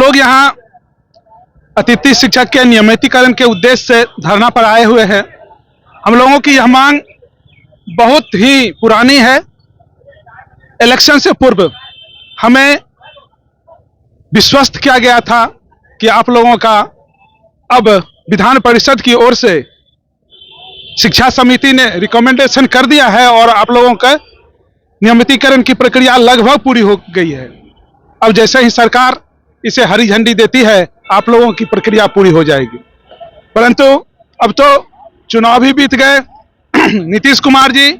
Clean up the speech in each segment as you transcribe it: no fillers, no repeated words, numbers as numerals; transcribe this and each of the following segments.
लोग यहाँ अतिथि शिक्षक के नियमितीकरण के उद्देश्य से धरना पर आए हुए हैं। हम लोगों की यह मांग बहुत ही पुरानी है। इलेक्शन से पूर्व हमें विश्वस्त किया गया था कि आप लोगों का अब विधान परिषद की ओर से शिक्षा समिति ने रिकमेंडेशन कर दिया है और आप लोगों का नियमितीकरण की प्रक्रिया लगभग पूरी हो गई है। अब जैसे ही सरकार इसे हरी झंडी देती है, आप लोगों की प्रक्रिया पूरी हो जाएगी। परंतु अब तो चुनाव भी बीत गए। नीतीश कुमार जी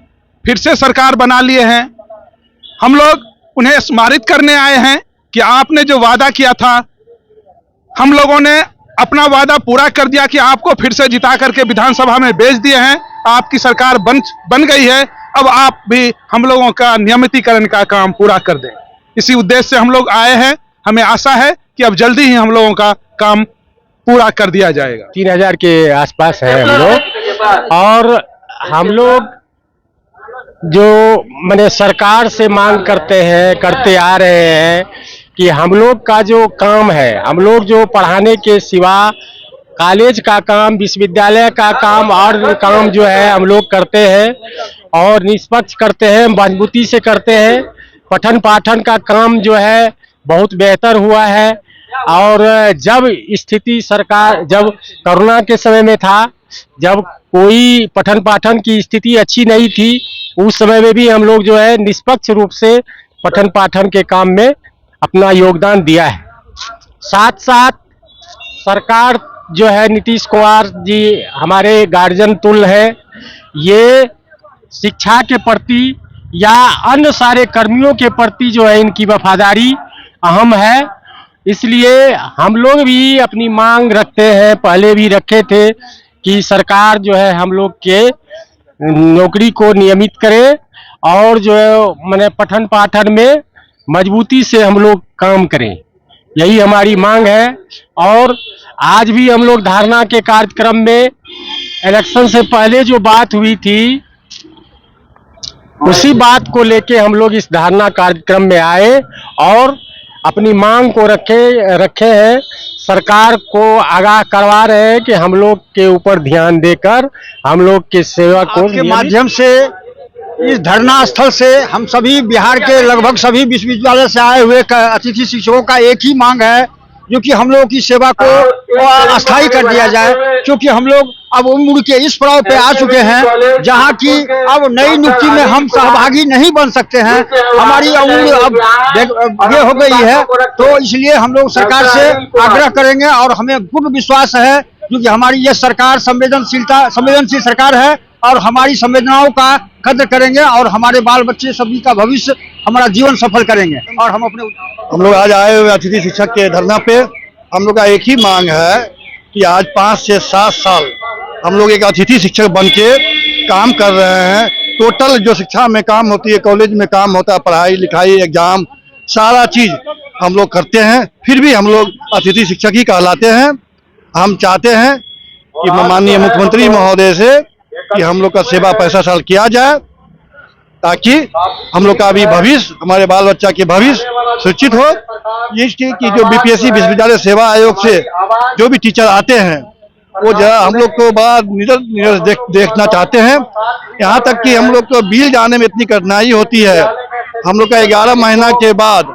फिर से सरकार बना लिए हैं। हम लोग उन्हें स्मारित करने आए हैं कि आपने जो वादा किया था, हम लोगों ने अपना वादा पूरा कर दिया कि आपको फिर से जिता करके विधानसभा में भेज दिए हैं। आपकी सरकार बन गई है। अब आप भी हम लोगों का नियमितीकरण का काम पूरा कर दें। इसी उद्देश्य से हम लोग आए हैं। हमें आशा है कि अब जल्दी ही हम लोगों का काम पूरा कर दिया जाएगा। 3000 के आसपास है हम लोग, और हम लोग जो मैंने सरकार से मांग करते आ रहे हैं कि हम लोग का जो काम है, हम लोग जो पढ़ाने के सिवा कॉलेज का काम, विश्वविद्यालय का काम और काम जो है हम लोग करते हैं और निष्पक्ष करते हैं, मजबूती से करते हैं। पठन पाठन का काम जो है बहुत बेहतर हुआ है। और जब स्थिति सरकार जब कोरोना के समय में था, जब कोई पठन पाठन की स्थिति अच्छी नहीं थी, उस समय में भी हम लोग जो है निष्पक्ष रूप से पठन पाठन के काम में अपना योगदान दिया है। साथ साथ सरकार जो है, नीतीश कुमार जी हमारे गार्जियन तुल्य है। ये शिक्षा के प्रति या अन्य सारे कर्मियों के प्रति जो है इनकी वफादारी अहम है। इसलिए हम लोग भी अपनी मांग रखते हैं, पहले भी रखे थे कि सरकार जो है हम लोग के नौकरी को नियमित करे और जो है मैंने पठन पाठन में मजबूती से हम लोग काम करें, यही हमारी मांग है। और आज भी हम लोग धारणा के कार्यक्रम में इलेक्शन से पहले जो बात हुई थी, उसी बात को लेके हम लोग इस धारणा कार्यक्रम में आए और अपनी मांग को रखे हैं। सरकार को आगाह करवा रहे हैं कि हम लोग के ऊपर ध्यान देकर हम लोग के सेवा को के माध्यम से इस धरना स्थल से हम सभी बिहार के लगभग सभी विश्वविद्यालय से आए हुए अतिथि शिक्षकों का एक ही मांग है, जो कि हम लोगों की सेवा को अस्थायी कर दिया जाए। क्योंकि हम लोग अब उम्र के इस पड़ाव पे आ चुके हैं जहाँ की अब नई नियुक्ति में हम सहभागी नहीं बन सकते हैं। हमारी उम्र अब ये हो गई है, तो इसलिए हम लोग सरकार से आग्रह करेंगे और हमें पूर्ण विश्वास है क्योंकि हमारी ये सरकार संवेदनशील सरकार है और हमारी संवेदनाओं का कद्र करेंगे और हमारे बाल बच्चे सभी का भविष्य, हमारा जीवन सफल करेंगे। और हम लोग आज आए हुए अतिथि शिक्षक के धरना पे हम लोग का एक ही मांग है कि आज 5 से 7 साल हम लोग एक अतिथि शिक्षक बन के काम कर रहे हैं। टोटल जो शिक्षा में काम होती है, कॉलेज में काम होता है, पढ़ाई लिखाई एग्जाम सारा चीज हम लोग करते हैं, फिर भी हम लोग अतिथि शिक्षक ही कहलाते हैं। हम चाहते हैं कि माननीय मुख्यमंत्री महोदय से कि हम लोग का सेवा 65 साल किया जाए, ताकि हम लोग का भी भविष्य, हमारे बाल बच्चा के भविष्य सुरक्षित हो। ये कि जो बीपीएससी विश्वविद्यालय सेवा आयोग से जो भी टीचर आते हैं वो जरा हम लोग को बड़ा निडर देखना चाहते हैं। यहाँ तक कि हम लोग को बिल जाने में इतनी कठिनाई होती है। हम लोग का 11 महीना के बाद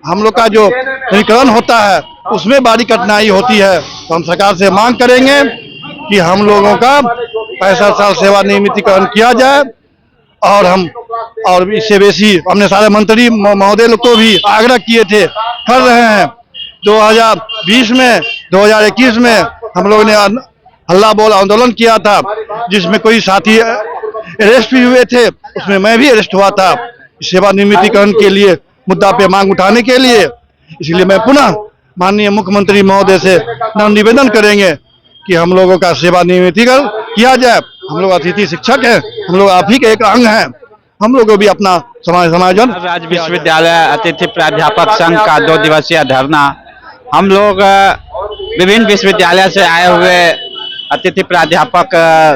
हम लोग का जो निरीक्षण होता है उसमें बड़ी कठिनाई होती है। तो हम सरकार से मांग करेंगे कि हम लोगों का 65 साल सेवा नियमितीकरण किया जाए। और इससे बेसी हमने सारे मंत्री महोदय लोग को भी आग्रह किए थे, कर रहे हैं। 2020 में 2021 में हम लोगों ने हल्ला बोल आंदोलन किया था, जिसमें कोई साथी अरेस्ट भी हुए थे, उसमें मैं भी अरेस्ट हुआ था सेवा नियमितीकरण के लिए, मुद्दा पे मांग उठाने के लिए। इसलिए मैं पुनः माननीय मुख्यमंत्री महोदय से निवेदन करेंगे कि हम लोगों का सेवा नियमितीकरण किया जाए। हम लोग अतिथि शिक्षक हैं, हम लोग आप ही के एक अंग हैं, हम लोग को भी अपना समायोजन। राज्य विश्वविद्यालय अतिथि प्राध्यापक संघ का 2 दिवसीय धरना, हम लोग विभिन्न विश्वविद्यालय से आए हुए अतिथि प्राध्यापक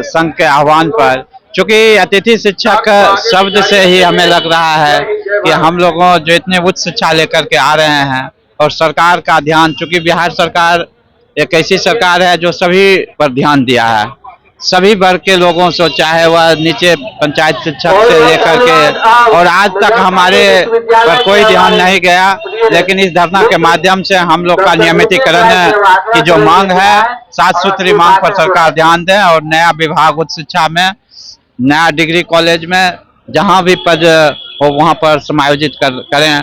संघ के आह्वान पर, चूंकि अतिथि शिक्षक शब्द से ही हमें लग रहा है कि हम लोगों जो इतने उच्च शिक्षा लेकर के आ रहे हैं और सरकार का ध्यान, चूंकि बिहार सरकार एक ऐसी सरकार है जो सभी पर ध्यान दिया है, सभी वर्ग के लोगों से, चाहे वह नीचे पंचायत शिक्षक से लेकर के, और आज तक हमारे पर कोई ध्यान नहीं गया। लेकिन इस धरना के माध्यम से हम लोग का नियमितीकरण की जो मांग है, 7 सूत्री मांग पर सरकार ध्यान दे और नया विभाग उच्च शिक्षा में, नया डिग्री कॉलेज में जहां भी पद हो वहां पर समायोजित करें।